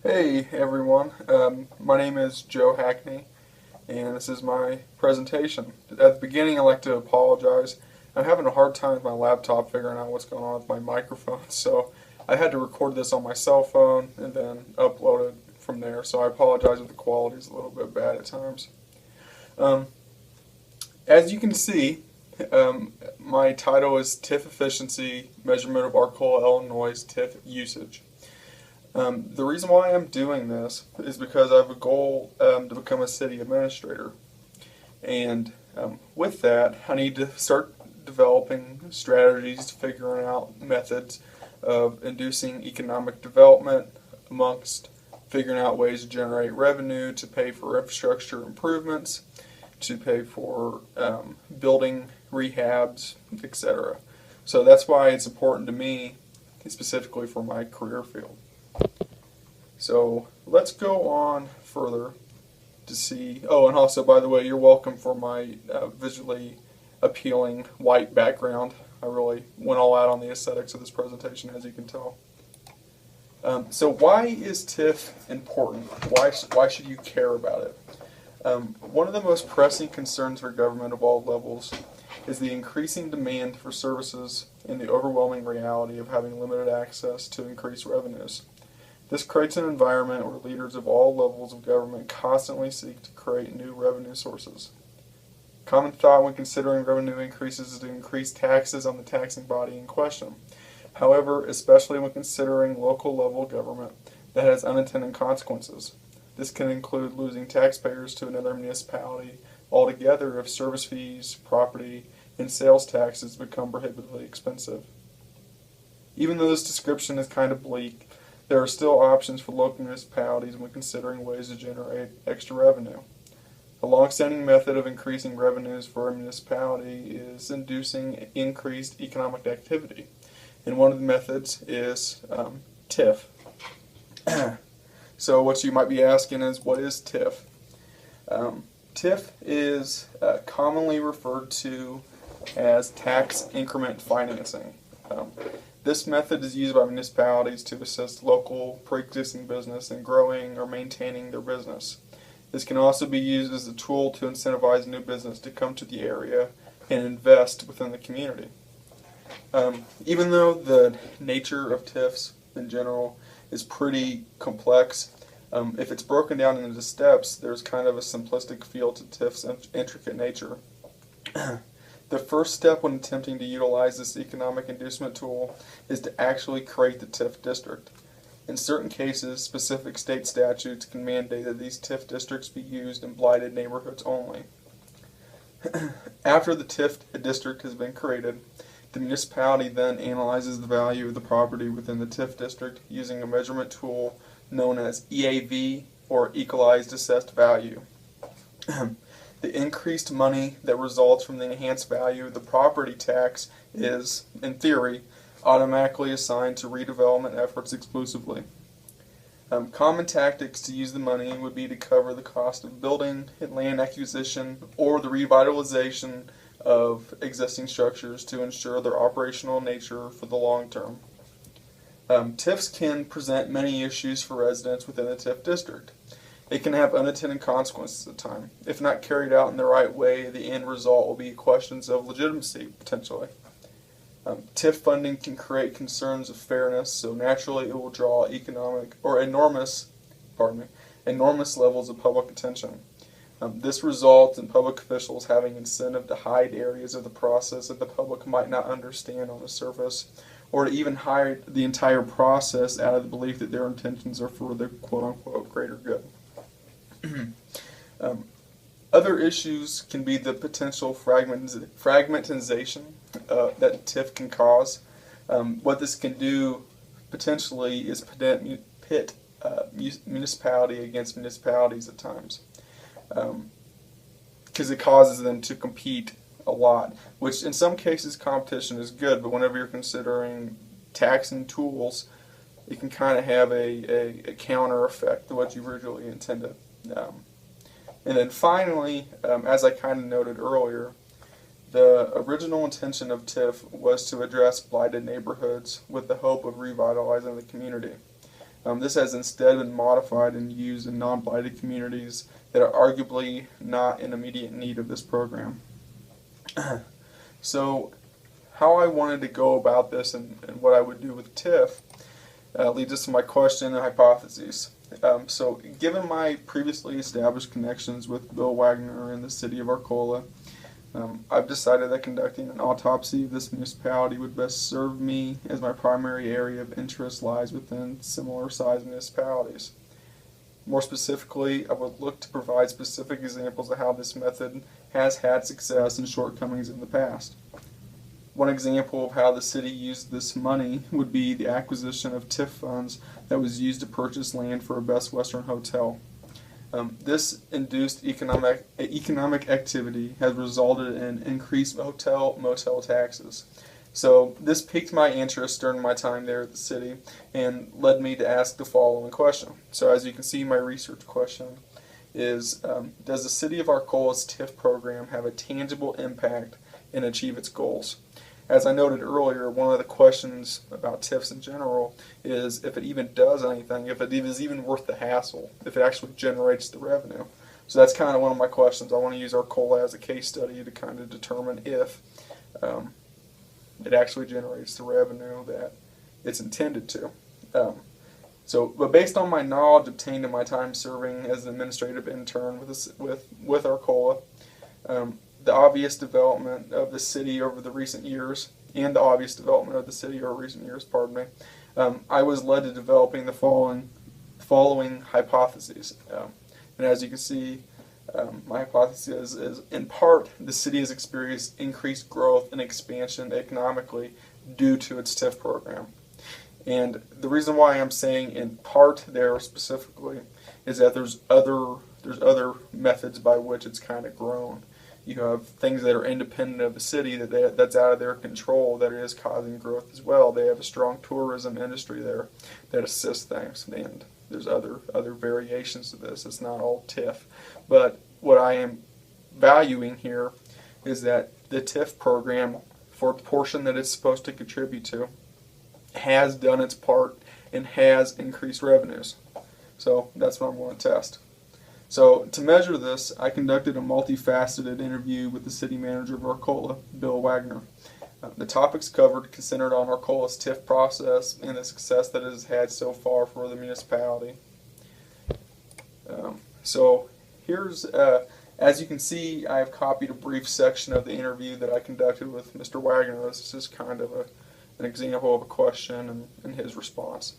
Hey everyone, my name is Joe Hackney, and this is my presentation. At the beginning, I'd like to apologize. I'm having a hard time with my laptop figuring out what's going on with my microphone, so I had to record this on my cell phone and then upload it from there, so I apologize if the quality is a little bit bad at times. Um, as you can see, my title is TIF Efficiency, Measurement of Arcola, Illinois' TIF Usage. The reason why I'm doing this is because I have a goal to become a city administrator. And with that, I need to start developing strategies, figuring out methods of inducing economic development amongst figuring out ways to generate revenue to pay for infrastructure improvements, to pay for building rehabs, etc. So that's why it's important to me, specifically for my career field. So let's go on further to see. Oh, and also, by the way, you're welcome for my visually appealing white background. I really went all out on the aesthetics of this presentation, as you can tell. So why is TIF important? Why should you care about it? One of the most pressing concerns for government of all levels is the increasing demand for services and the overwhelming reality of having limited access to increased revenues. This creates an environment where leaders of all levels of government constantly seek to create new revenue sources. Common thought when considering revenue increases is to increase taxes on the taxing body in question. However, especially when considering local level government, that has unintended consequences. This can include losing taxpayers to another municipality altogether if service fees, property, and sales taxes become prohibitively expensive. Even though this description is kind of bleak, there are still options for local municipalities when considering ways to generate extra revenue. A long-standing method of increasing revenues for a municipality is inducing increased economic activity, and one of the methods is TIF. So what you might be asking is, what is TIF? TIF is commonly referred to as tax increment financing. This method is used by municipalities to assist local pre-existing business in growing or maintaining their business. This can also be used as a tool to incentivize new business to come to the area and invest within the community. Even though the nature of TIFs in general is pretty complex, if it's broken down into steps, there's kind of a simplistic feel to TIF's intricate nature. The first step when attempting to utilize this economic inducement tool is to actually create the TIF district. In certain cases, specific state statutes can mandate that these TIF districts be used in blighted neighborhoods only. After the TIF district has been created, the municipality then analyzes the value of the property within the TIF district using a measurement tool known as EAV, or Equalized Assessed Value. The increased money that results from the enhanced value of the property tax is, in theory, automatically assigned to redevelopment efforts exclusively. Common tactics to use the money would be to cover the cost of building and land acquisition or the revitalization of existing structures to ensure their operational nature for the long term. TIFs can present many issues for residents within the TIF district. It can have unintended consequences at times. If not carried out in the right way, the end result will be questions of legitimacy, potentially. TIF funding can create concerns of fairness, so naturally it will draw enormous levels of public attention. This results in public officials having incentive to hide areas of the process that the public might not understand on the surface, or to even hide the entire process out of the belief that their intentions are for the quote-unquote greater good. Other issues can be the potential fragmentization that TIF can cause. What this can do potentially is pit municipality against municipalities at times, because it causes them to compete a lot, which in some cases competition is good, but whenever you're considering taxing tools, it can kind of have a counter effect to what you originally intended. And then finally, as I kind of noted earlier, the original intention of TIF was to address blighted neighborhoods with the hope of revitalizing the community. This has instead been modified and used in non-blighted communities that are arguably not in immediate need of this program. So how I wanted to go about this and what I would do with TIF leads us to my question and hypotheses. So given my previously established connections with Bill Wagner in the city of Arcola, I've decided that conducting an autopsy of this municipality would best serve me, as my primary area of interest lies within similar sized municipalities. More specifically, I would look to provide specific examples of how this method has had success and shortcomings in the past. One example of how the city used this money would be the acquisition of TIF funds that was used to purchase land for a Best Western hotel. This induced economic activity has resulted in increased motel taxes. So this piqued my interest during my time there at the city and led me to ask the following question. So as you can see, my research question is, does the city of Arcola's TIF program have a tangible impact and achieve its goals? As I noted earlier, one of the questions about TIFs in general is if it even does anything, if it is even worth the hassle, if it actually generates the revenue. So that's kind of one of my questions. I want to use Arcola as a case study to kind of determine if it actually generates the revenue that it's intended to. But based on my knowledge obtained in my time serving as an administrative intern with Arcola, the obvious development of the city over the recent years, I was led to developing the following hypotheses. And as you can see, my hypothesis is, in part, the city has experienced increased growth and expansion economically due to its TIF program. And the reason why I'm saying in part there specifically is that there's other methods by which it's kind of grown. You have things that are independent of the city that's out of their control that is causing growth as well. They have a strong tourism industry there that assists things, and there's other variations to this. It's not all TIF. But what I am valuing here is that the TIF program, for the portion that it's supposed to contribute to, has done its part and has increased revenues. So that's what I'm going to test. So to measure this, I conducted a multifaceted interview with the city manager of Arcola, Bill Wagner. The topics covered centered on Arcola's TIF process and the success that it has had so far for the municipality. So here's, as you can see, I have copied a brief section of the interview that I conducted with Mr. Wagner. This is kind of an example of a question and his response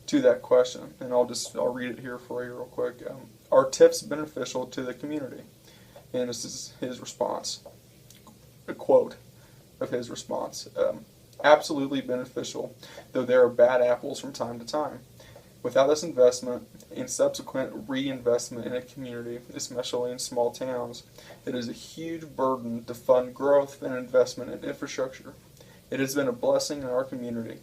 to that question. And I'll read it here for you real quick. Are TIFs beneficial to the community? And this is his response. A quote of his response. Absolutely beneficial, though there are bad apples from time to time. Without this investment and subsequent reinvestment in a community, especially in small towns, it is a huge burden to fund growth and investment in infrastructure. It has been a blessing in our community.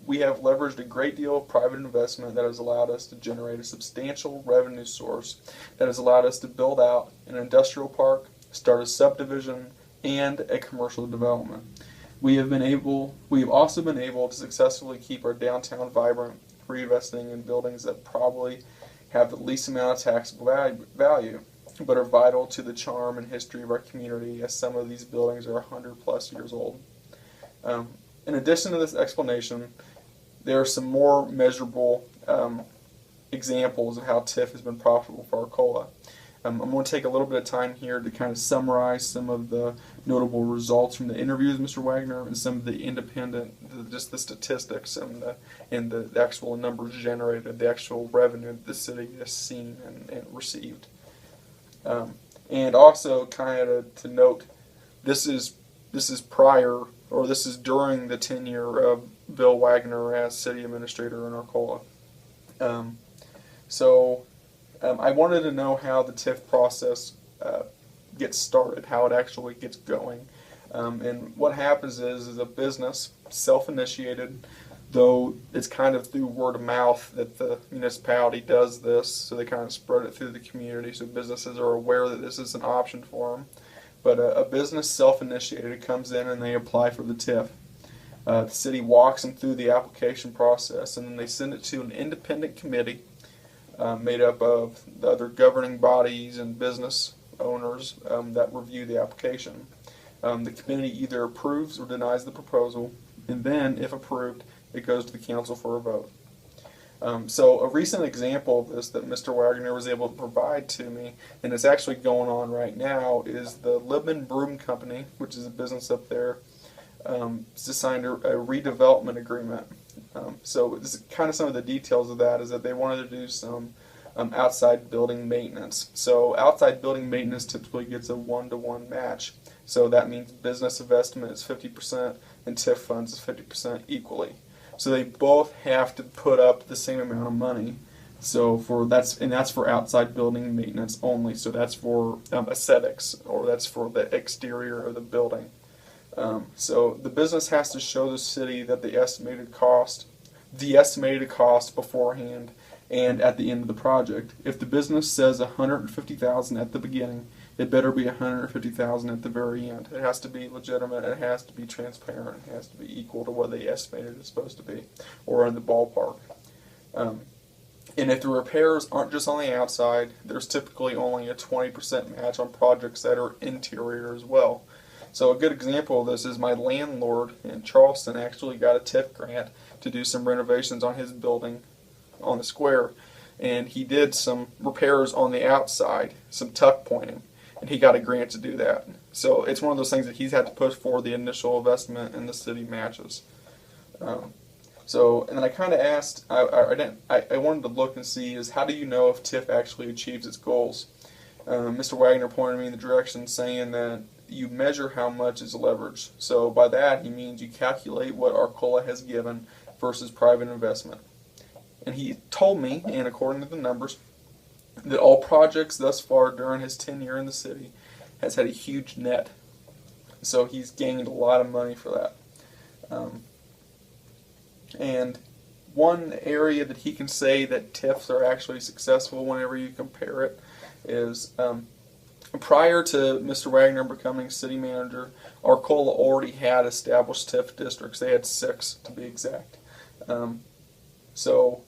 We have leveraged a great deal of private investment that has allowed us to generate a substantial revenue source that has allowed us to build out an industrial park, start a subdivision, and a commercial development. We have also been able to successfully keep our downtown vibrant, reinvesting in buildings that probably have the least amount of taxable value, but are vital to the charm and history of our community, as some of these buildings are 100+ years old. In addition to this explanation, there are some more measurable examples of how TIF has been profitable for Arcola. I'm going to take a little bit of time here to kind of summarize some of the notable results from the interview with Mr. Wagner and some of the just the statistics and the actual numbers generated, the actual revenue that the city has seen and received. And also kind of to note, this is during the tenure of Bill Wagner as city administrator in Arcola. I wanted to know how the TIF process gets started, how it actually gets going. And what happens is a business, self-initiated, though it's kind of through word of mouth that the municipality does this, so they kind of spread it through the community so businesses are aware that this is an option for them. But a business self-initiated comes in and they apply for the TIF. The city walks them through the application process, and then they send it to an independent committee made up of the other governing bodies and business owners that review the application. The committee either approves or denies the proposal, and then, if approved, it goes to the council for a vote. So a recent example of this that Mr. Wagner was able to provide to me, and it's actually going on right now, is the Libman Broom Company, which is a business up there, just signed a redevelopment agreement. So this is kind of some of the details of that is that they wanted to do some outside building maintenance. So outside building maintenance typically gets a 1-to-1 match. So that means business investment is 50% and TIF funds is 50% equally. So they both have to put up the same amount of money. So that's for outside building maintenance only. So that's for aesthetics, or that's for the exterior of the building. So the business has to show the city that the estimated cost beforehand and at the end of the project. If the business says $150,000 at the beginning, it better be $150,000 at the very end. It has to be legitimate. It has to be transparent. It has to be equal to what they estimated it's supposed to be, or in the ballpark. And if the repairs aren't just on the outside, there's typically only a 20% match on projects that are interior as well. So a good example of this is my landlord in Charleston actually got a TIF grant to do some renovations on his building on the square, and he did some repairs on the outside, some tuck pointing, and he got a grant to do that. So it's one of those things that he's had to push for the initial investment, and the city matches. And then I kind of asked, I wanted to look and see is how do you know if TIF actually achieves its goals? Mr. Wagner pointed me in the direction saying that you measure how much is leveraged. So by that he means you calculate what Arcola has given versus private investment. And he told me, and according to the numbers, that all projects thus far during his tenure in the city has had a huge net. So he's gained a lot of money for that. And one area that he can say that TIFs are actually successful whenever you compare it is prior to Mr. Wagner becoming city manager, Arcola already had established TIF districts. They had 6 to be exact. So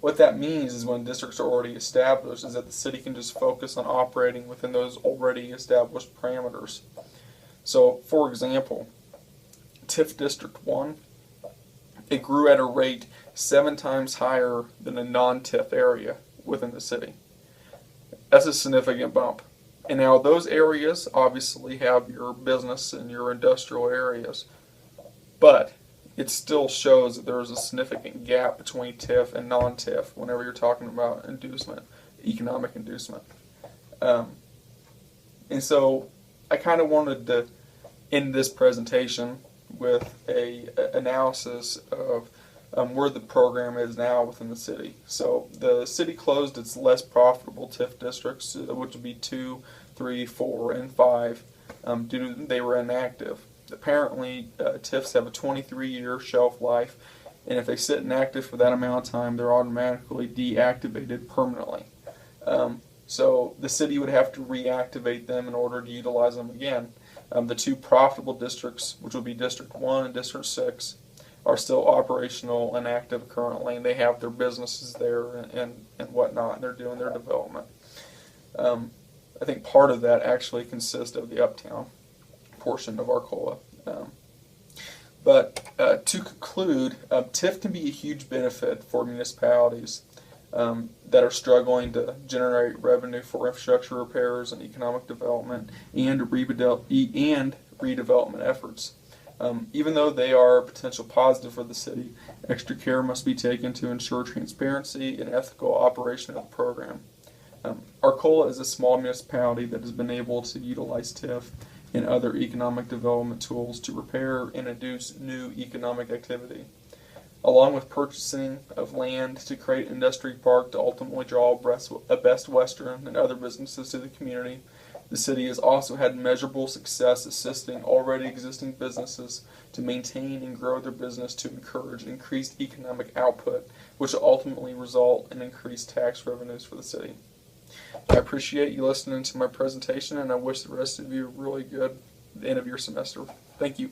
what that means is when districts are already established is that the city can just focus on operating within those already established parameters. So for example, TIF District 1, it grew at a rate 7 times higher than a non-TIF area within the city. That's a significant bump. And now those areas obviously have your business and your industrial areas, but it still shows that there's a significant gap between TIF and non-TIF whenever you're talking about inducement, economic inducement. And so I kind of wanted to end this presentation with a analysis of where the program is now within the city. So the city closed its less profitable TIF districts, which would be 2, 3, 4, and 5, due to they were inactive. Apparently, TIFs have a 23-year shelf life, and if they sit inactive for that amount of time, they're automatically deactivated permanently. So the city would have to reactivate them in order to utilize them again. The 2 profitable districts, which would be District 1 and District 6, are still operational and active currently, and they have their businesses there and whatnot, and they're doing their development. I think part of that actually consists of the uptown portion of Arcola. But to conclude, TIF can be a huge benefit for municipalities that are struggling to generate revenue for infrastructure repairs and economic development and redevelopment efforts. Even though they are a potential positive for the city, extra care must be taken to ensure transparency and ethical operation of the program. Arcola is a small municipality that has been able to utilize TIF and other economic development tools to repair and induce new economic activity. Along with purchasing of land to create an industry park to ultimately draw a Best Western and other businesses to the community, the city has also had measurable success assisting already existing businesses to maintain and grow their business to encourage increased economic output, which will ultimately result in increased tax revenues for the city. I appreciate you listening to my presentation, and I wish the rest of you a really good end of your semester. Thank you.